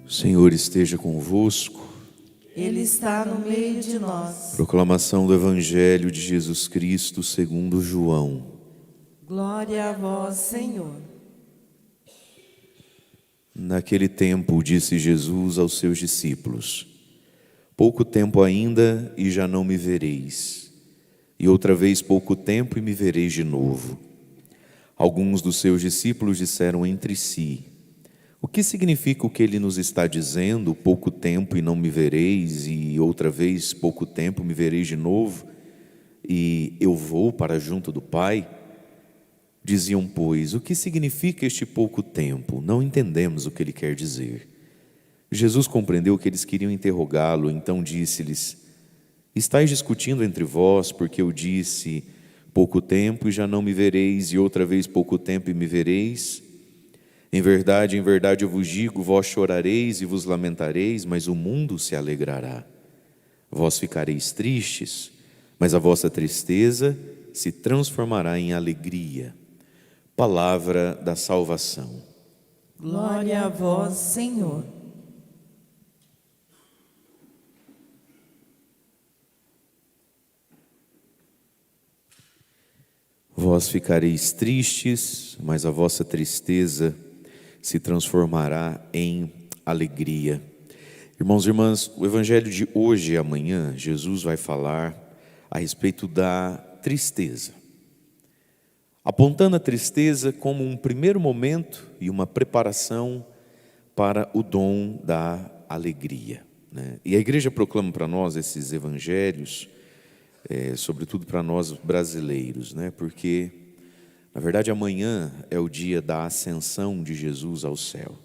O Senhor esteja convosco. Ele está no meio de nós. Proclamação do Evangelho de Jesus Cristo segundo João. Glória a vós, Senhor. Naquele tempo disse Jesus aos seus discípulos: pouco tempo ainda e já não me vereis, e outra vez pouco tempo e me vereis de novo. Alguns dos seus discípulos disseram entre si: o que significa o que ele nos está dizendo? Pouco tempo e não me vereis, e outra vez pouco tempo me vereis de novo, e eu vou para junto do Pai? Diziam, pois, o que significa este pouco tempo? Não entendemos o que ele quer dizer. Jesus compreendeu que eles queriam interrogá-lo, então disse-lhes: estáis discutindo entre vós, porque eu disse, pouco tempo e já não me vereis, e outra vez pouco tempo e me vereis? Em verdade eu vos digo, vós chorareis e vos lamentareis, mas o mundo se alegrará. Vós ficareis tristes, mas a vossa tristeza se transformará em alegria. Palavra da salvação. Glória a vós, Senhor. Vós ficareis tristes, mas a vossa tristeza se transformará em alegria. Irmãos e irmãs, o Evangelho de hoje e amanhã, Jesus vai falar a respeito da tristeza, apontando a tristeza como um primeiro momento e uma preparação para o dom da alegria, né? E a igreja proclama para nós esses evangelhos, sobretudo para nós brasileiros, né? Porque, na verdade, amanhã é o dia da ascensão de Jesus ao céu.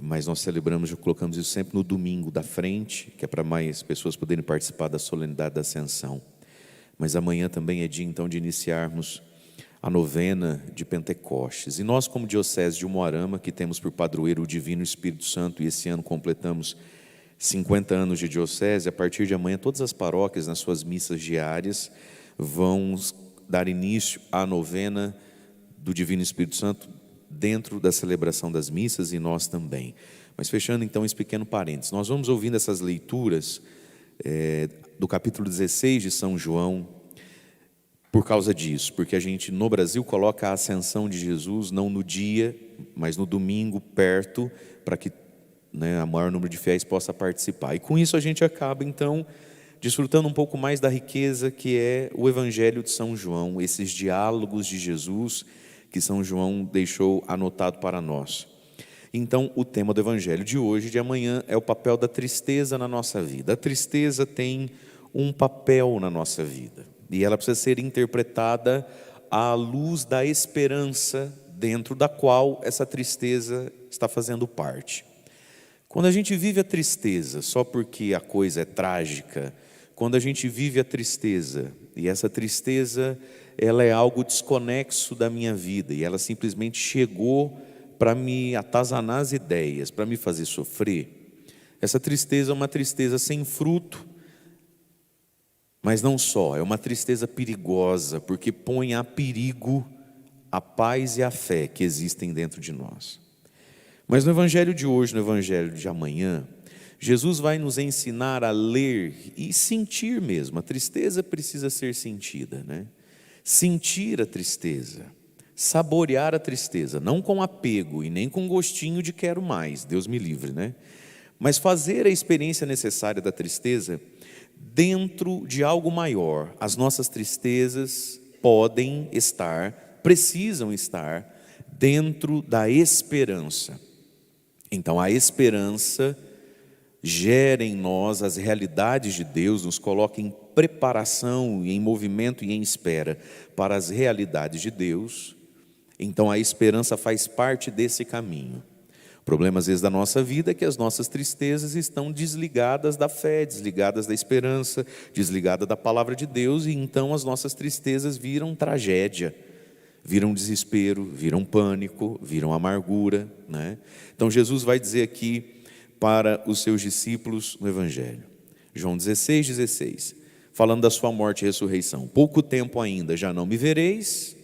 Mas nós celebramos, já colocamos isso sempre no domingo da frente, que é para mais pessoas poderem participar da solenidade da ascensão. Mas amanhã também é dia, então, de iniciarmos a novena de Pentecostes. E nós, como Diocese de Umuarama, que temos por padroeiro o Divino Espírito Santo, e esse ano completamos 50 anos de Diocese, a partir de amanhã todas as paróquias, nas suas missas diárias, vão dar início à novena do Divino Espírito Santo dentro da celebração das missas, e nós também. Mas fechando então esse pequeno parênteses, nós vamos ouvindo essas leituras do capítulo 16 de São João, por causa disso, porque a gente no Brasil coloca a ascensão de Jesus não no dia, mas no domingo perto, para que, né, o maior número de fiéis possa participar. E com isso a gente acaba então desfrutando um pouco mais da riqueza que é o Evangelho de São João, esses diálogos de Jesus que São João deixou anotado para nós. Então, o tema do Evangelho de hoje e de amanhã é o papel da tristeza na nossa vida. A tristeza tem um papel na nossa vida, e ela precisa ser interpretada à luz da esperança dentro da qual essa tristeza está fazendo parte. Quando a gente vive a tristeza só porque a coisa é trágica, quando a gente vive a tristeza, e essa tristeza ela é algo desconexo da minha vida, e ela simplesmente chegou para me atazanar as ideias, para me fazer sofrer, essa tristeza é uma tristeza sem fruto, mas não só, é uma tristeza perigosa, porque põe a perigo a paz e a fé que existem dentro de nós. Mas no Evangelho de hoje, no Evangelho de amanhã, Jesus vai nos ensinar a ler e sentir mesmo. A tristeza precisa ser sentida, né? Sentir a tristeza, saborear a tristeza, não com apego e nem com gostinho de quero mais, Deus me livre, né? Mas fazer a experiência necessária da tristeza dentro de algo maior. As nossas tristezas podem estar, precisam estar dentro da esperança. Então a esperança gera em nós as realidades de Deus, nos coloca em preparação, em movimento e em espera para as realidades de Deus. Então a esperança faz parte desse caminho. O problema às vezes da nossa vida é que as nossas tristezas estão desligadas da fé, desligadas da esperança, desligadas da palavra de Deus, e então as nossas tristezas viram tragédia, viram desespero, viram pânico, viram amargura, né? Então Jesus vai dizer aqui para os seus discípulos no Evangelho, João 16, falando da sua morte e ressurreição: pouco tempo ainda já não me vereis,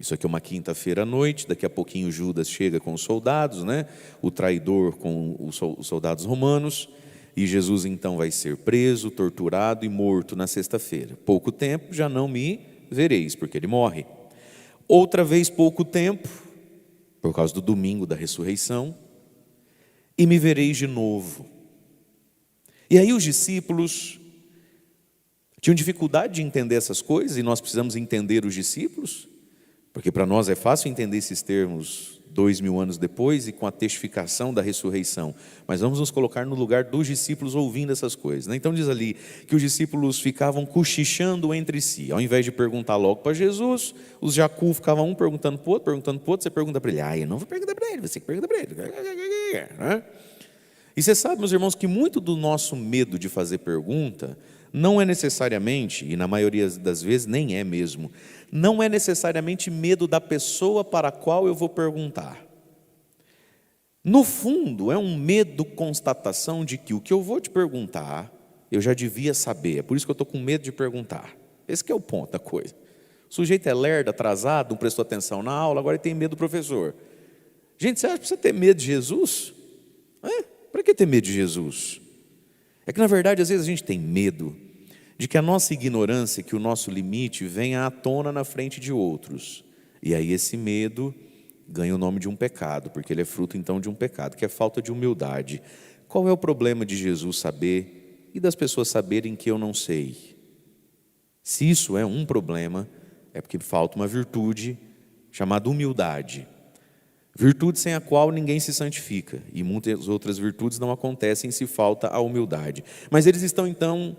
Isso aqui é uma quinta-feira à noite, daqui a pouquinho Judas chega com os soldados, né? O traidor com os soldados romanos, e Jesus então vai ser preso, torturado e morto na sexta-feira. Pouco tempo, já não me vereis, porque ele morre. Outra vez pouco tempo, por causa do domingo da ressurreição, e me vereis de novo. E aí os discípulos tinham dificuldade de entender essas coisas, e nós precisamos entender os discípulos, porque para nós é fácil entender esses termos 2000 anos depois e com a testificação da ressurreição, mas vamos nos colocar no lugar dos discípulos ouvindo essas coisas, né? Então diz ali que os discípulos ficavam cochichando entre si, ao invés de perguntar logo para Jesus, os jacu ficavam um perguntando para o outro, você pergunta para ele, eu não vou perguntar para ele, você que pergunta para ele. E você sabe, meus irmãos, que muito do nosso medo de fazer pergunta não é necessariamente, e na maioria das vezes nem é mesmo, não é necessariamente medo da pessoa para a qual eu vou perguntar. No fundo, é um medo, constatação de que o que eu vou te perguntar, eu já devia saber. É por isso que eu estou com medo de perguntar. Esse que é o ponto da coisa. O sujeito é lerdo, atrasado, não prestou atenção na aula, agora ele tem medo do professor. Gente, você acha que precisa ter medo de Jesus? Para que ter medo de Jesus? É que, na verdade, às vezes a gente tem medo de que a nossa ignorância, que o nosso limite venha à tona na frente de outros. E aí esse medo ganha o nome de um pecado, porque ele é fruto então de um pecado, que é falta de humildade. Qual é o problema de Jesus saber e das pessoas saberem que eu não sei? Se isso é um problema, é porque falta uma virtude chamada humildade. Virtude sem a qual ninguém se santifica, e muitas outras virtudes não acontecem se falta a humildade. Mas eles estão então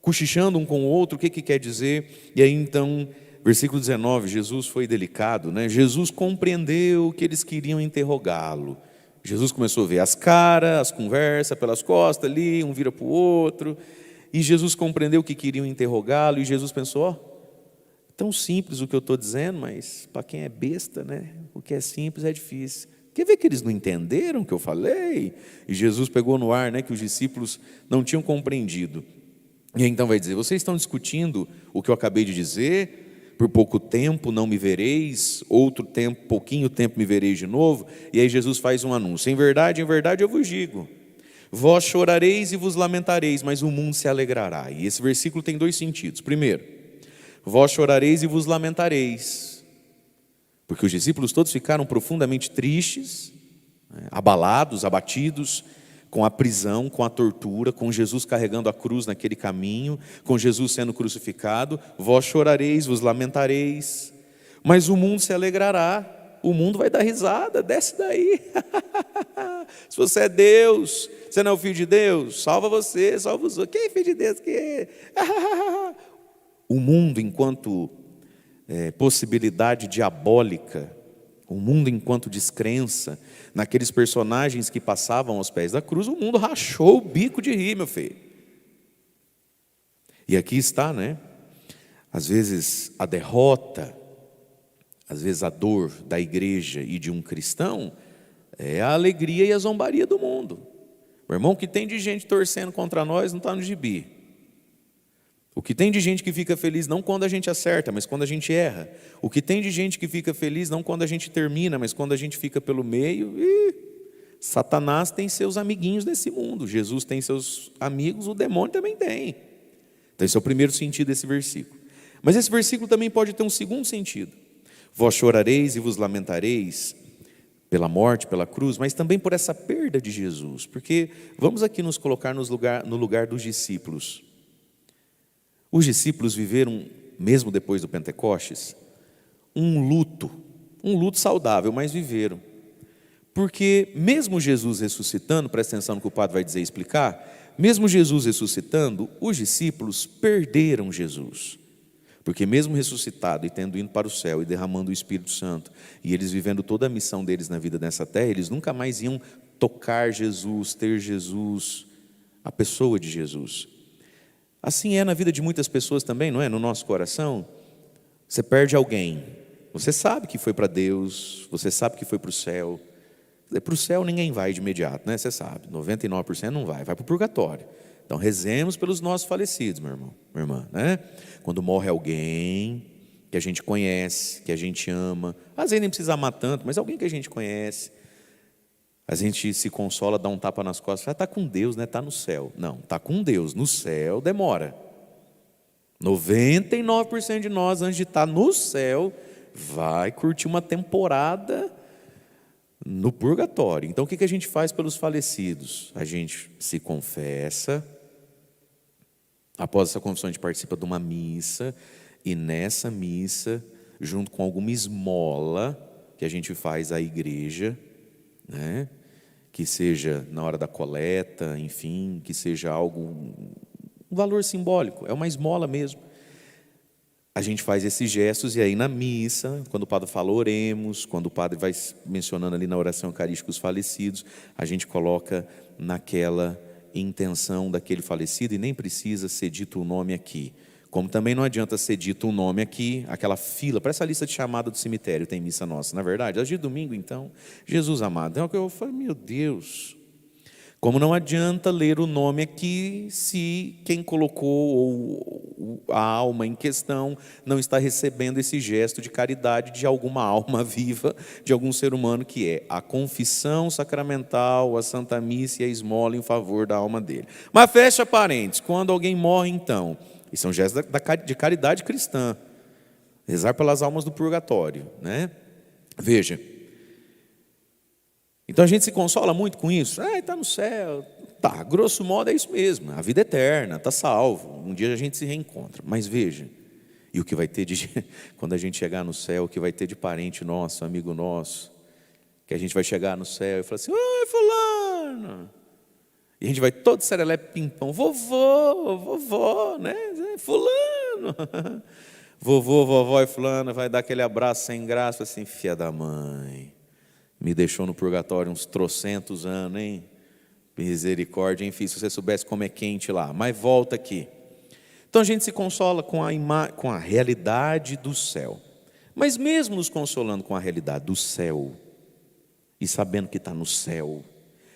cochichando um com o outro, o que quer dizer? E aí então, versículo 19, Jesus foi delicado, né? Jesus compreendeu que eles queriam interrogá-lo. Jesus começou a ver as caras, as conversas pelas costas ali, um vira para o outro, e Jesus compreendeu que queriam interrogá-lo, e Jesus pensou, tão simples o que eu estou dizendo, mas para quem é besta, né? O que é simples é difícil. Quer ver que eles não entenderam o que eu falei? E Jesus pegou no ar, né, que os discípulos não tinham compreendido. E então vai dizer, vocês estão discutindo o que eu acabei de dizer, por pouco tempo não me vereis, outro tempo, pouquinho tempo me vereis de novo, e aí Jesus faz um anúncio, em verdade eu vos digo, vós chorareis e vos lamentareis, mas o mundo se alegrará. E esse versículo tem dois sentidos. Primeiro, vós chorareis e vos lamentareis, porque os discípulos todos ficaram profundamente tristes, abalados, abatidos, com a prisão, com a tortura, com Jesus carregando a cruz naquele caminho, com Jesus sendo crucificado. Vós chorareis, vos lamentareis, mas o mundo se alegrará. O mundo vai dar risada, desce daí. Se você é Deus, você não é o Filho de Deus, salva você, salva os outros. Quem é Filho de Deus? Quem é? O mundo enquanto possibilidade diabólica, o mundo enquanto descrença, naqueles personagens que passavam aos pés da cruz, o mundo rachou o bico de rir, meu filho. E aqui está, né? Às vezes a derrota, às vezes a dor da igreja e de um cristão, é a alegria e a zombaria do mundo. O irmão, que tem de gente torcendo contra nós não está no gibi. O que tem de gente que fica feliz não quando a gente acerta, mas quando a gente erra. O que tem de gente que fica feliz não quando a gente termina, mas quando a gente fica pelo meio. Satanás tem seus amiguinhos nesse mundo. Jesus tem seus amigos, o demônio também tem. Então esse é o primeiro sentido desse versículo. Mas esse versículo também pode ter um segundo sentido. Vós chorareis e vos lamentareis pela morte, pela cruz, mas também por essa perda de Jesus. Porque vamos aqui nos colocar no lugar dos discípulos. Os discípulos viveram, mesmo depois do Pentecostes, um luto saudável, mas viveram. Porque mesmo Jesus ressuscitando, presta atenção no que o padre vai dizer e explicar, mesmo Jesus ressuscitando, os discípulos perderam Jesus. Porque mesmo ressuscitado e tendo ido para o céu e derramando o Espírito Santo, e eles vivendo toda a missão deles na vida nessa terra, eles nunca mais iam tocar Jesus, ter Jesus, a pessoa de Jesus. Assim é na vida de muitas pessoas também, não é? No nosso coração, você perde alguém, você sabe que foi para Deus, você sabe que foi para o céu. Para o céu ninguém vai de imediato, né? Você sabe, 99% não vai para o purgatório. Então rezemos pelos nossos falecidos, meu irmão, minha irmã, né? Quando morre alguém, que a gente conhece, que a gente ama. Às vezes nem precisa amar tanto, mas alguém que a gente conhece. A gente se consola, dá um tapa nas costas, fala, está com Deus, né? Está no céu. Não, está com Deus, no céu demora. 99% de nós, antes de estar no céu, vai curtir uma temporada no purgatório. Então o que a gente faz pelos falecidos? A gente se confessa, após essa confissão a gente participa de uma missa, e nessa missa, junto com alguma esmola que a gente faz à igreja, né? Que seja na hora da coleta, enfim, que seja algo, um valor simbólico, é uma esmola mesmo. A gente faz esses gestos e aí na missa, quando o padre fala oremos, quando o padre vai mencionando ali na oração eucarística os falecidos, a gente coloca naquela intenção daquele falecido e nem precisa ser dito o nome aqui. Como também não adianta ser dito um nome aqui, aquela fila, parece a lista de chamada do cemitério, tem missa nossa, na verdade. As de domingo, então, Jesus amado. É o que eu falo, meu Deus. Como não adianta ler o nome aqui se quem colocou a alma em questão não está recebendo esse gesto de caridade de alguma alma viva, de algum ser humano, que é a confissão sacramental, a Santa Missa e a esmola em favor da alma dele. Mas fecha parênteses, quando alguém morre então... Isso é um gesto de caridade cristã. Rezar pelas almas do purgatório, né? Veja. Então a gente se consola muito com isso. Está no céu. Tá, grosso modo é isso mesmo. A vida eterna, está salvo. Um dia a gente se reencontra. Mas veja. E o que vai ter de... Quando a gente chegar no céu, o que vai ter de parente nosso, amigo nosso. Que a gente vai chegar no céu e falar assim, oi, fulano. E a gente vai todo serelepe pimpão, vovó, né? Fulano. Vovô, vovó e fulano vai dar aquele abraço sem graça, assim, filha da mãe. Me deixou no purgatório uns trocentos anos, hein? Misericórdia, enfim, se você soubesse como é quente lá. Mas volta aqui. Então a gente se consola com a realidade do céu. Mas mesmo nos consolando com a realidade do céu, e sabendo que está no céu,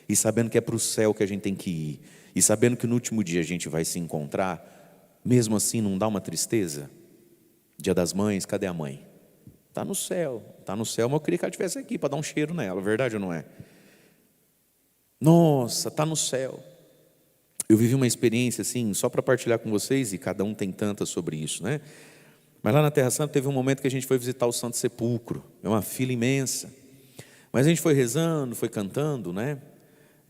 e sabendo que é para o céu que a gente tem que ir, e sabendo que no último dia a gente vai se encontrar, mesmo assim não dá uma tristeza? Dia das Mães, cadê a mãe? Está no céu, mas eu queria que ela estivesse aqui para dar um cheiro nela, verdade ou não é? Nossa, está no céu. Eu vivi uma experiência assim, só para partilhar com vocês, e cada um tem tantas sobre isso, né? Mas lá na Terra Santa teve um momento que a gente foi visitar o Santo Sepulcro, é uma fila imensa, mas a gente foi rezando, foi cantando, né?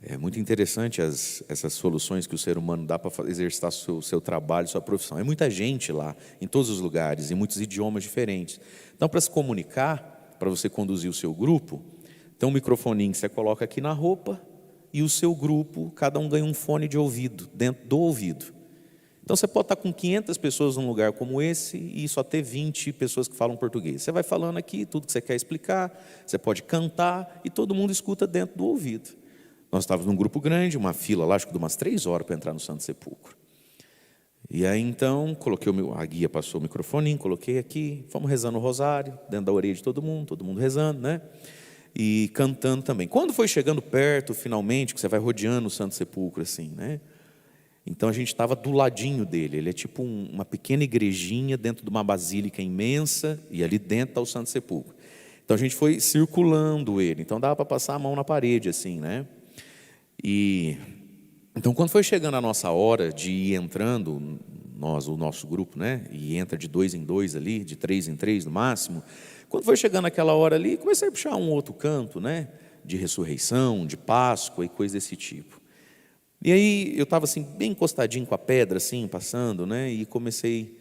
É muito interessante essas soluções que o ser humano dá para exercitar seu trabalho, sua profissão. É muita gente lá, em todos os lugares, em muitos idiomas diferentes. Então, para se comunicar, para você conduzir o seu grupo, tem um microfoninho que você coloca aqui na roupa e o seu grupo, cada um ganha um fone de ouvido, dentro do ouvido. Então, você pode estar com 500 pessoas num lugar como esse e só ter 20 pessoas que falam português. Você vai falando aqui tudo que você quer explicar, você pode cantar e todo mundo escuta dentro do ouvido. Nós estávamos num grupo grande, uma fila lá, acho que de umas 3 horas para entrar no Santo Sepulcro. E aí então, a guia passou o microfone, coloquei aqui, fomos rezando o rosário, dentro da orelha de todo mundo rezando, né? E cantando também. Quando foi chegando perto, finalmente, que você vai rodeando o Santo Sepulcro assim, né? Então a gente estava do ladinho dele, ele é tipo uma pequena igrejinha dentro de uma basílica imensa, e ali dentro está o Santo Sepulcro. Então a gente foi circulando ele, então dava para passar a mão na parede assim, né? E então quando foi chegando a nossa hora de ir entrando, o nosso grupo, né? E entra de 2 em 2 ali, de 3 em 3 no máximo. Quando foi chegando aquela hora ali, comecei a puxar um outro canto, né? De ressurreição, de Páscoa e coisa desse tipo. E aí eu estava assim, bem encostadinho com a pedra, assim, passando, né? E comecei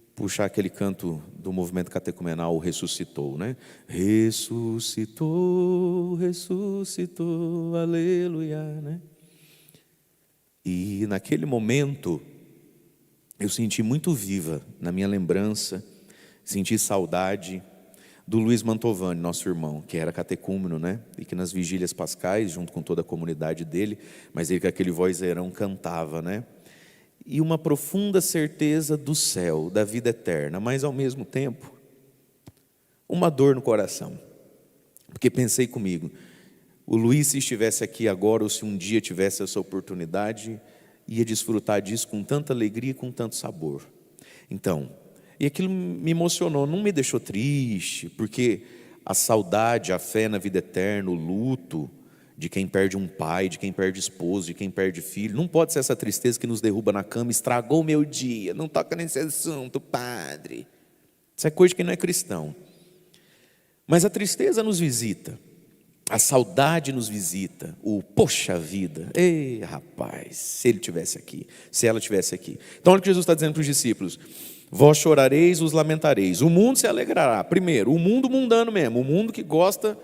a puxar aquele canto do movimento catecumenal, o ressuscitou, né? Ressuscitou, ressuscitou, aleluia, né? E naquele momento, eu senti muito viva, na minha lembrança, senti saudade do Luiz Mantovani, nosso irmão, que era catecúmeno, né? E que nas vigílias pascais, junto com toda a comunidade dele, mas ele com aquele vozeirão cantava, né? E uma profunda certeza do céu, da vida eterna, mas ao mesmo tempo, uma dor no coração. Porque pensei comigo, o Luiz, se estivesse aqui agora, ou se um dia tivesse essa oportunidade, ia desfrutar disso com tanta alegria e com tanto sabor. Então, E aquilo me emocionou, não me deixou triste, porque a saudade, a fé na vida eterna, o luto de quem perde um pai, de quem perde esposo, de quem perde filho, não pode ser essa tristeza que nos derruba na cama, estragou o meu dia, não toca nesse assunto, padre. Isso é coisa de quem não é cristão. Mas a tristeza nos visita, a saudade nos visita, o poxa vida, ei rapaz, se ele tivesse aqui, se ela tivesse aqui. Então olha o que Jesus está dizendo para os discípulos: vós chorareis, vos lamentareis, o mundo se alegrará. Primeiro, o mundo mundano mesmo, o mundo que gosta,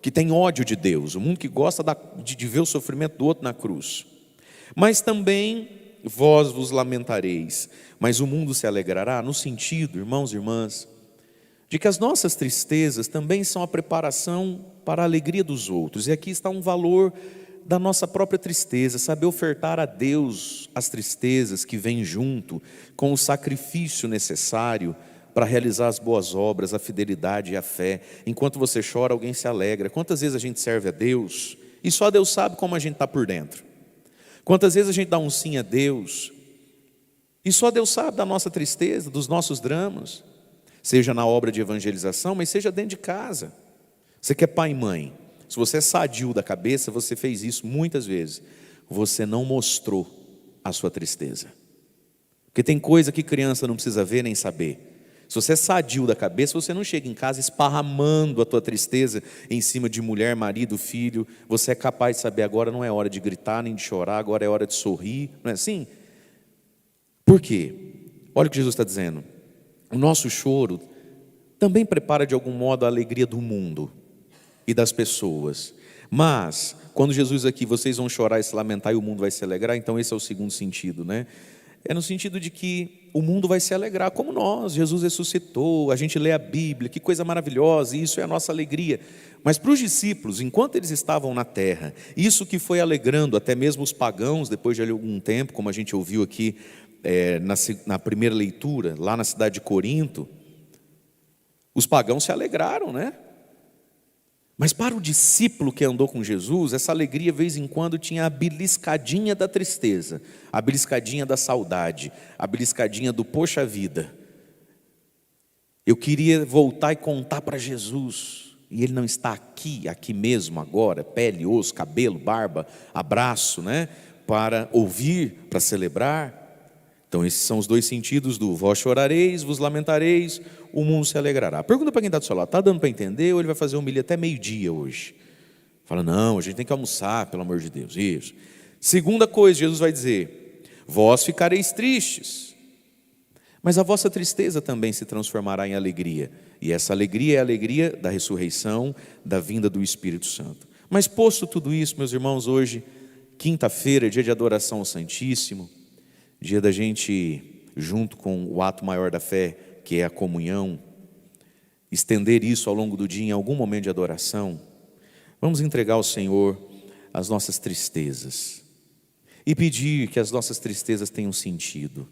que tem ódio de Deus, o mundo que gosta de ver o sofrimento do outro na cruz. Mas também vós vos lamentareis, mas o mundo se alegrará, no sentido, irmãos e irmãs, de que as nossas tristezas também são a preparação para a alegria dos outros. E aqui está um valor da nossa própria tristeza, saber ofertar a Deus as tristezas que vêm junto com o sacrifício necessário para realizar as boas obras, a fidelidade e a fé. Enquanto você chora, alguém se alegra. Quantas vezes a gente serve a Deus e só Deus sabe como a gente está por dentro? Quantas vezes a gente dá um sim a Deus e só Deus sabe da nossa tristeza, dos nossos dramas, seja na obra de evangelização, mas seja dentro de casa. Você que é pai e mãe, se você é sadio da cabeça, você fez isso muitas vezes, você não mostrou a sua tristeza, porque tem coisa que criança não precisa ver nem saber. Se você é sadio da cabeça, você não chega em casa esparramando a tua tristeza em cima de mulher, marido, filho. Você é capaz de saber: agora não é hora de gritar nem de chorar, agora é hora de sorrir. Não é assim? Por quê? Olha o que Jesus está dizendo: o nosso choro também prepara de algum modo a alegria do mundo e das pessoas. Mas, quando Jesus aqui, vocês vão chorar e se lamentar e o mundo vai se alegrar, então esse é o segundo sentido, né? É no sentido de que o mundo vai se alegrar como nós. Jesus ressuscitou, a gente lê a Bíblia, que coisa maravilhosa, e isso é a nossa alegria. Mas para os discípulos, enquanto eles estavam na terra, isso que foi alegrando até mesmo os pagãos, depois de algum tempo, como a gente ouviu aqui na primeira leitura, lá na cidade de Corinto, os pagãos se alegraram, né? Mas para o discípulo que andou com Jesus, essa alegria, de vez em quando, tinha a beliscadinha da tristeza, a beliscadinha da saudade, a beliscadinha do poxa vida. Eu queria voltar e contar para Jesus, e Ele não está aqui mesmo agora, pele, osso, cabelo, barba, abraço, né? Para ouvir, para celebrar. Então esses são os dois sentidos do vós chorareis, vos lamentareis, o mundo se alegrará. Pergunta para quem está do seu lado: está dando para entender ou ele vai fazer homilia até meio-dia hoje? Fala: não, a gente tem que almoçar, pelo amor de Deus. Isso. Segunda coisa, Jesus vai dizer: vós ficareis tristes, mas a vossa tristeza também se transformará em alegria. E essa alegria é a alegria da ressurreição, da vinda do Espírito Santo. Mas posto tudo isso, meus irmãos, hoje, quinta-feira, dia de adoração ao Santíssimo, dia da gente, junto com o ato maior da fé, que é a comunhão, estender isso ao longo do dia em algum momento de adoração. Vamos entregar ao Senhor as nossas tristezas e pedir que as nossas tristezas tenham sentido.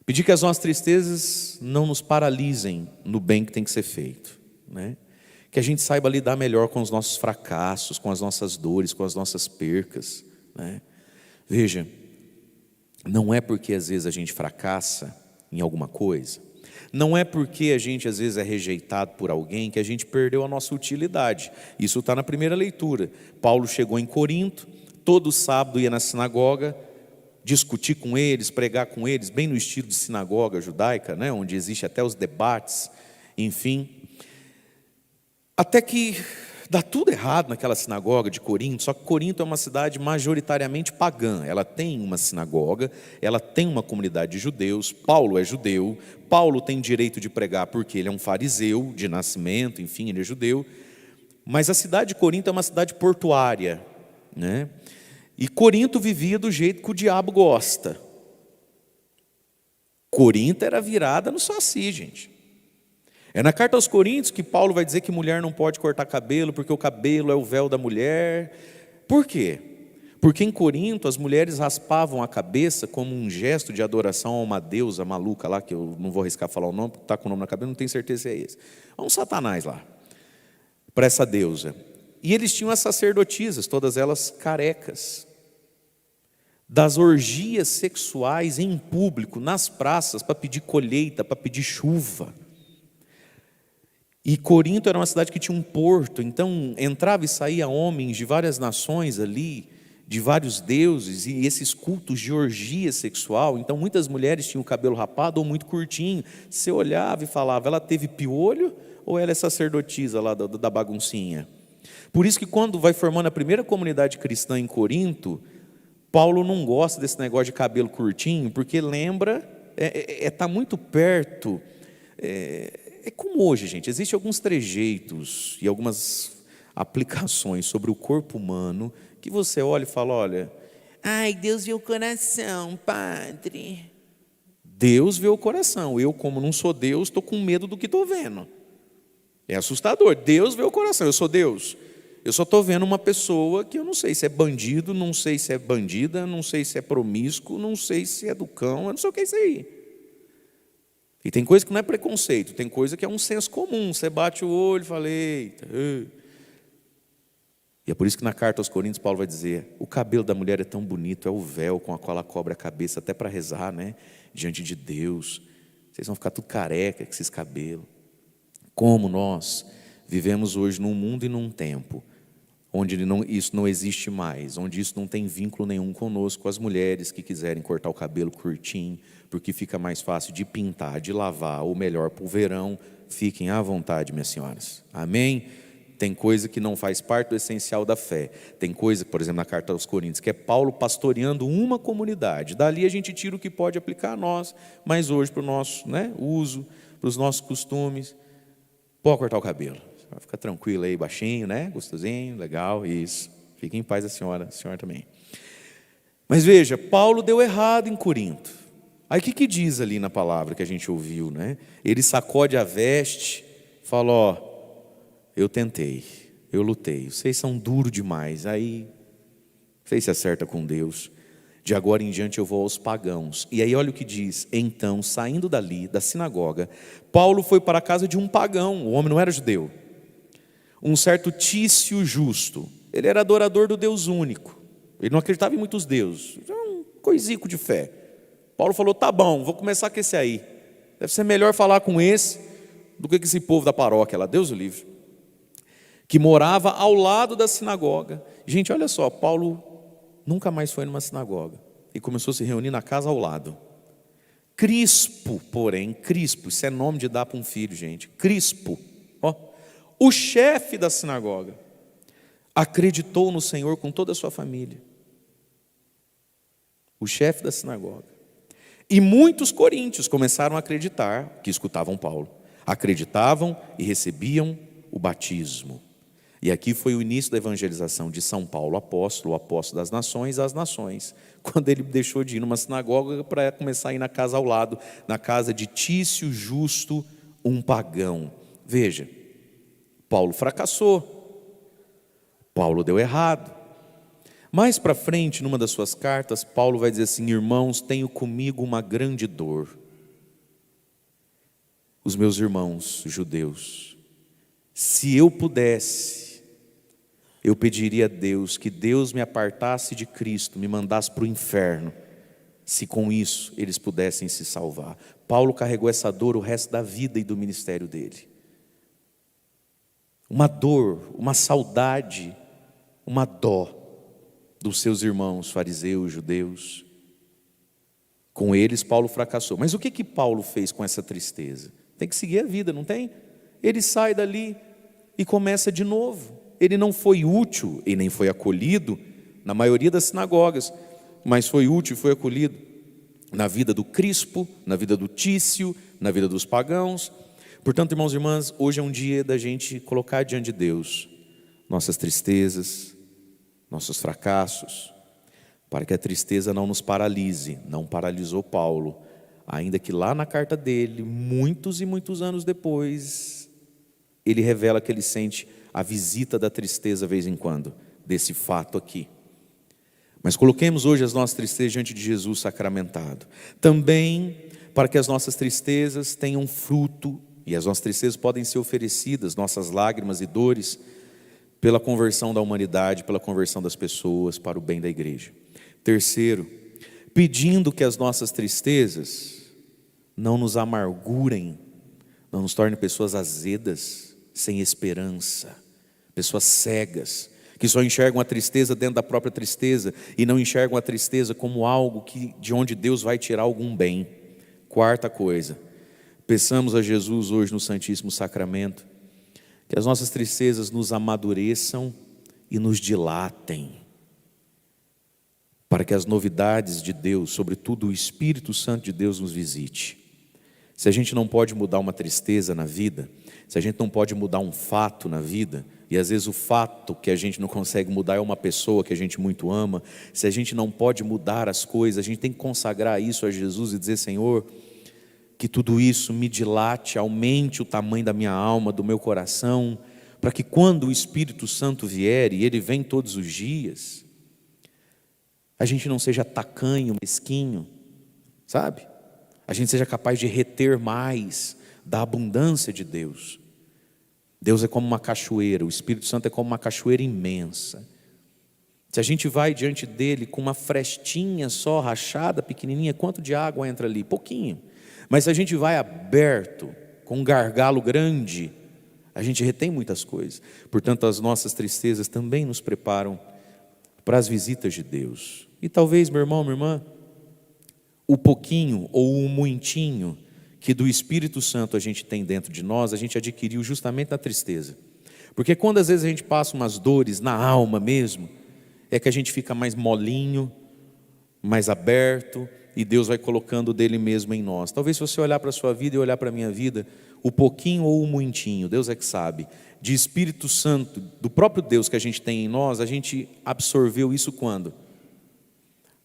Pedir que as nossas tristezas não nos paralisem no bem que tem que ser feito, né? Que a gente saiba lidar melhor com os nossos fracassos, com as nossas dores, com as nossas percas, né? Veja, não é porque às vezes a gente fracassa em alguma coisa, não é porque a gente às vezes é rejeitado por alguém que a gente perdeu a nossa utilidade. Isso está na primeira leitura. Paulo chegou em Corinto, todo sábado ia na sinagoga, discutir com eles, pregar com eles, bem no estilo de sinagoga judaica, né? Onde existe até os debates, enfim. Até que dá tudo errado naquela sinagoga de Corinto. Só que Corinto é uma cidade majoritariamente pagã. Ela tem uma sinagoga, ela tem uma comunidade de judeus. Paulo é judeu, Paulo tem direito de pregar porque ele é um fariseu de nascimento, enfim, ele é judeu. Mas a cidade de Corinto é uma cidade portuária, né? E Corinto vivia do jeito que o diabo gosta. Corinto era virada no saci, gente. É na carta aos Coríntios que Paulo vai dizer que mulher não pode cortar cabelo, porque o cabelo é o véu da mulher. Por quê? Porque em Corinto as mulheres raspavam a cabeça como um gesto de adoração a uma deusa maluca lá, que eu não vou arriscar falar o nome, porque está com o nome na cabeça, não tenho certeza se é esse. Há um satanás lá, para essa deusa. E eles tinham as sacerdotisas, todas elas carecas. das orgias sexuais em público, nas praças, para pedir colheita, para pedir chuva. E Corinto era uma cidade que tinha um porto, então entrava e saía homens de várias nações ali, de vários deuses, e esses cultos de orgia sexual. Então muitas mulheres tinham o cabelo rapado ou muito curtinho. Você olhava e falava, ela teve piolho ou ela é sacerdotisa lá da baguncinha? Por isso que quando vai formando a primeira comunidade cristã em Corinto, Paulo não gosta desse negócio de cabelo curtinho, porque lembra, está muito perto. É como hoje, gente, existem alguns trejeitos e algumas aplicações sobre o corpo humano que você olha e fala, olha, ai, Deus vê o coração, padre. Deus vê o coração. Eu, como não sou Deus, estou com medo do que estou vendo. É assustador. Deus vê o coração. Eu sou Deus. Eu só estou vendo uma pessoa que eu não sei se é bandido, não sei se é bandida, não sei se é promíscuo, não sei se é do cão, eu não sei o que é isso aí. E tem coisa que não é preconceito, tem coisa que é um senso comum. Você bate o olho e fala, eita. E é por isso que na carta aos Coríntios Paulo vai dizer, o cabelo da mulher é tão bonito, é o véu com a qual ela cobre a cabeça, até para rezar, né? Diante de Deus. Vocês vão ficar tudo careca com esses cabelos. Como nós vivemos hoje num mundo e num tempo onde isso não existe mais, onde isso não tem vínculo nenhum conosco, as mulheres que quiserem cortar o cabelo curtinho, porque fica mais fácil de pintar, de lavar, ou melhor, para o verão, fiquem à vontade, minhas senhoras. Amém? Tem coisa que não faz parte do essencial da fé. Tem coisa, por exemplo, na carta aos Coríntios, que é Paulo pastoreando uma comunidade. Dali a gente tira o que pode aplicar a nós, mas hoje para o nosso uso, para os nossos costumes, pode cortar o cabelo. Fica tranquilo aí, baixinho, né? Gostosinho, legal, isso. Fique em paz a senhora também. Mas veja, Paulo deu errado em Corinto. Aí o que diz ali na palavra que a gente ouviu, né? Ele sacode a veste, fala, ó, eu tentei, eu lutei, vocês são duros demais, aí vocês se acertam com Deus. De agora em diante eu vou aos pagãos. E aí olha o que diz, então, saindo dali, da sinagoga, Paulo foi para a casa de um pagão, o homem não era judeu, um certo Tício Justo. Ele era adorador do Deus único, ele não acreditava em muitos deuses, era um coisico de fé. Paulo falou, tá bom, vou começar com esse aí, deve ser melhor falar com esse do que com esse povo da paróquia lá, Deus o livre, que morava ao lado da sinagoga. Gente, olha só, Paulo nunca mais foi numa sinagoga e começou a se reunir na casa ao lado. Crispo, porém, Crispo, isso é nome de dar para um filho, gente. Crispo, ó, o chefe da sinagoga, acreditou no Senhor com toda a sua família. O chefe da sinagoga. E muitos coríntios começaram a acreditar, que escutavam Paulo, acreditavam e recebiam o batismo. E aqui foi o início da evangelização de São Paulo, o apóstolo das nações às nações, quando ele deixou de ir numa sinagoga para começar a ir na casa ao lado, na casa de Tício Justo, um pagão. Veja, Paulo fracassou, Paulo deu errado. Mais para frente, numa das suas cartas, Paulo vai dizer assim, irmãos, tenho comigo uma grande dor. Os meus irmãos judeus, se eu pudesse, eu pediria a Deus que Deus me apartasse de Cristo, me mandasse para o inferno, se com isso eles pudessem se salvar. Paulo carregou essa dor o resto da vida e do ministério dele. Uma dor, uma saudade, uma dó dos seus irmãos fariseus, judeus. Com eles Paulo fracassou. Mas o que Paulo fez com essa tristeza? Tem que seguir a vida, não tem? Ele sai dali e começa de novo. Ele não foi útil e nem foi acolhido na maioria das sinagogas, mas foi útil e foi acolhido na vida do Crispo, na vida do Tício, na vida dos pagãos. Portanto, irmãos e irmãs, hoje é um dia da gente colocar diante de Deus nossas tristezas, nossos fracassos, para que a tristeza não nos paralise. Não paralisou Paulo, ainda que lá na carta dele, muitos e muitos anos depois, ele revela que ele sente a visita da tristeza de vez em quando, desse fato aqui. Mas coloquemos hoje as nossas tristezas diante de Jesus sacramentado. Também para que as nossas tristezas tenham fruto, e as nossas tristezas podem ser oferecidas, nossas lágrimas e dores, pela conversão da humanidade, pela conversão das pessoas, para o bem da igreja. Terceiro, pedindo que as nossas tristezas não nos amargurem, não nos tornem pessoas azedas, sem esperança, pessoas cegas, que só enxergam a tristeza dentro da própria tristeza e não enxergam a tristeza como algo de onde Deus vai tirar algum bem. Quarta coisa, peçamos a Jesus hoje no Santíssimo Sacramento, que as nossas tristezas nos amadureçam e nos dilatem, para que as novidades de Deus, sobretudo o Espírito Santo de Deus, nos visite. Se a gente não pode mudar uma tristeza na vida, se a gente não pode mudar um fato na vida, e às vezes o fato que a gente não consegue mudar é uma pessoa que a gente muito ama, se a gente não pode mudar as coisas, a gente tem que consagrar isso a Jesus e dizer: Senhor, que tudo isso me dilate, aumente o tamanho da minha alma, do meu coração, para que quando o Espírito Santo vier, e Ele vem todos os dias, a gente não seja tacanho, mesquinho, sabe? A gente seja capaz de reter mais da abundância de Deus. Deus é como uma cachoeira, o Espírito Santo é como uma cachoeira imensa. Se a gente vai diante dele com uma frestinha só, rachada, pequenininha, quanto de água entra ali? Pouquinho. Mas se a gente vai aberto, com um gargalo grande, a gente retém muitas coisas. Portanto, as nossas tristezas também nos preparam para as visitas de Deus. E talvez, meu irmão, minha irmã, o pouquinho ou o muitinho que do Espírito Santo a gente tem dentro de nós, a gente adquiriu justamente na tristeza. Porque quando às vezes a gente passa umas dores na alma mesmo, é que a gente fica mais molinho, mais aberto, e Deus vai colocando dele mesmo em nós. Talvez se você olhar para a sua vida e olhar para a minha vida, o pouquinho ou o muitinho, Deus é que sabe, de Espírito Santo, do próprio Deus que a gente tem em nós, a gente absorveu isso quando?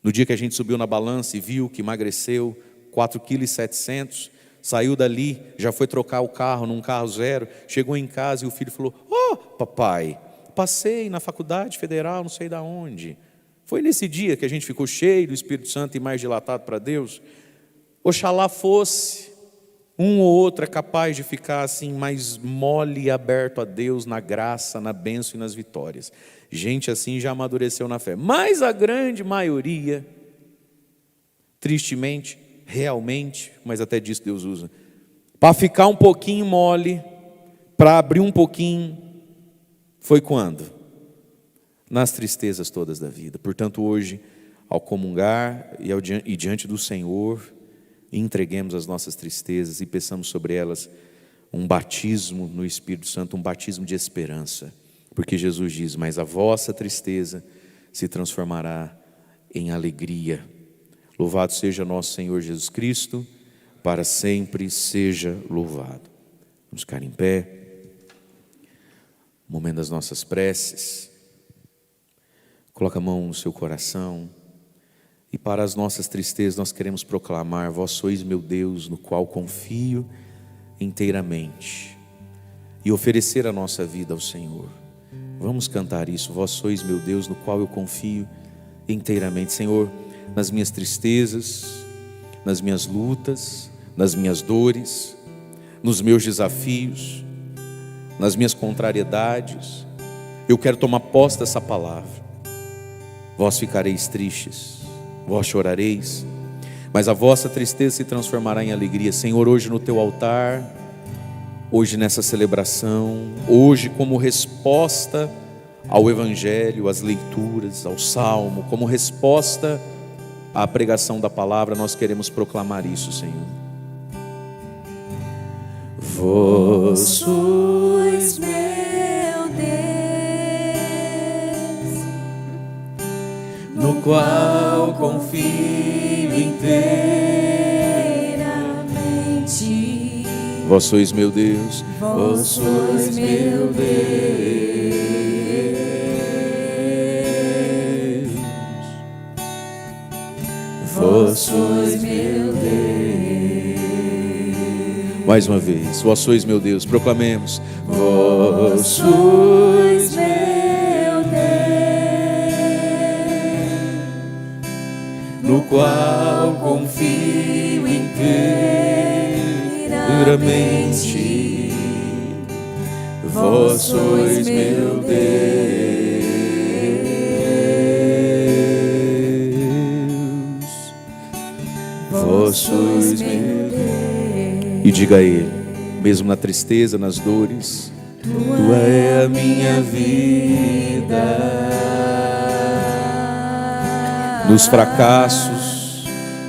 No dia que a gente subiu na balança e viu que emagreceu 4,7 kg, saiu dali, já foi trocar o carro num carro zero, chegou em casa e o filho falou: "Oh, papai, passei na faculdade federal, não sei da onde." Foi nesse dia que a gente ficou cheio do Espírito Santo e mais dilatado para Deus. Oxalá fosse um ou outro é capaz de ficar assim mais mole e aberto a Deus na graça, na bênção e nas vitórias. Gente assim já amadureceu na fé. Mas a grande maioria, tristemente, realmente, mas até disso Deus usa, para ficar um pouquinho mole, para abrir um pouquinho, foi quando? Nas tristezas todas da vida. Portanto, hoje, ao comungar e diante do Senhor, entreguemos as nossas tristezas e peçamos sobre elas um batismo no Espírito Santo, um batismo de esperança. Porque Jesus diz: "Mas a vossa tristeza se transformará em alegria." Louvado seja nosso Senhor Jesus Cristo, para sempre seja louvado. Vamos ficar em pé. Momento das nossas preces. Coloca a mão no seu coração. E para as nossas tristezas nós queremos proclamar: "Vós sois meu Deus, no qual confio inteiramente." E oferecer a nossa vida ao Senhor. Vamos cantar isso: "Vós sois meu Deus, no qual eu confio inteiramente." Senhor, nas minhas tristezas, nas minhas lutas, nas minhas dores, nos meus desafios, nas minhas contrariedades, eu quero tomar posse dessa palavra. Vós ficareis tristes, vós chorareis, mas a vossa tristeza se transformará em alegria. Senhor, hoje no teu altar, hoje nessa celebração, hoje como resposta ao Evangelho, às leituras, ao Salmo, como resposta à pregação da palavra, nós queremos proclamar isso, Senhor. Vós sois meu Deus, no qual confio inteiramente. Vós sois meu Deus, Vós sois meu Deus. Vós sois meu Deus. Mais uma vez, vós sois meu Deus, proclamemos: Vós sois meu Deus, no qual confio inteiramente. Vós sois meu Deus. vós sois meu Deus. E diga a Ele, mesmo na tristeza, nas dores, Tua é a minha vida. nos fracassos,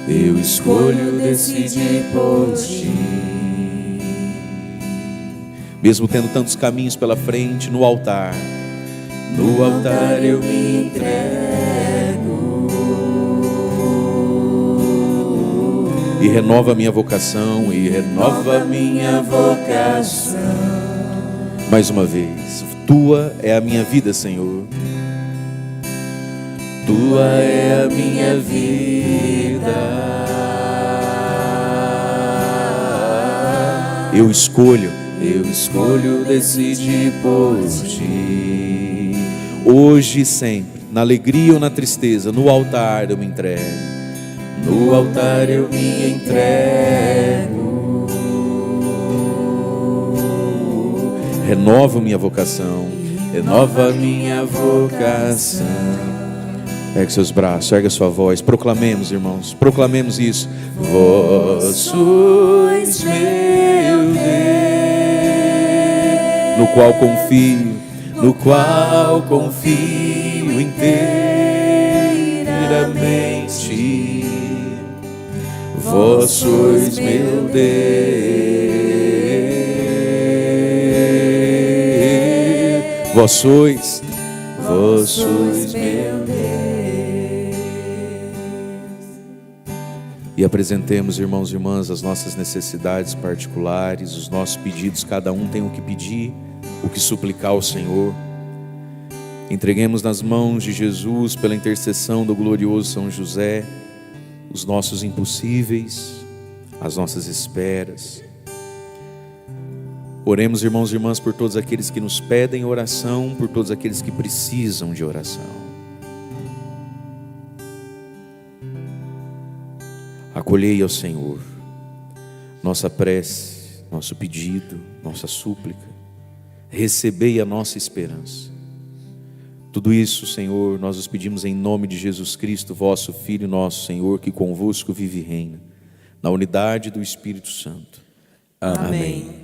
Eu escolho decidir por Ti. mesmo tendo tantos caminhos pela frente, no altar, No altar eu me entrego. e renova a minha vocação, e Nova minha vocação. mais uma vez, Tua é a minha vida, Senhor. Tua é a minha vida. Eu escolho Eu escolho decidir por Ti. hoje e sempre, na alegria ou na tristeza, no altar eu me entrego. No altar eu me entrego. Renova minha vocação. Renova minha vocação. Ergue seus braços, ergue a sua voz. Proclamemos, irmãos, proclamemos isso. Vós sois meu Deus, No qual confio, no qual confio inteiramente. Vós sois meu Deus. vós sois. Vós sois meu Deus. E apresentemos, irmãos e irmãs, as nossas necessidades particulares, os nossos pedidos. Cada um tem o que pedir, o que suplicar ao Senhor. Entreguemos nas mãos de Jesus, pela intercessão do glorioso São José, os nossos impossíveis, as nossas esperas. Oremos, irmãos e irmãs, por todos aqueles que nos pedem oração, por todos aqueles que precisam de oração. Acolhei ao Senhor nossa prece, nosso pedido, nossa súplica. Recebei a nossa esperança. Tudo isso, Senhor, nós os pedimos em nome de Jesus Cristo, vosso Filho, nosso Senhor, que convosco vive e reina, na unidade do Espírito Santo. Amém.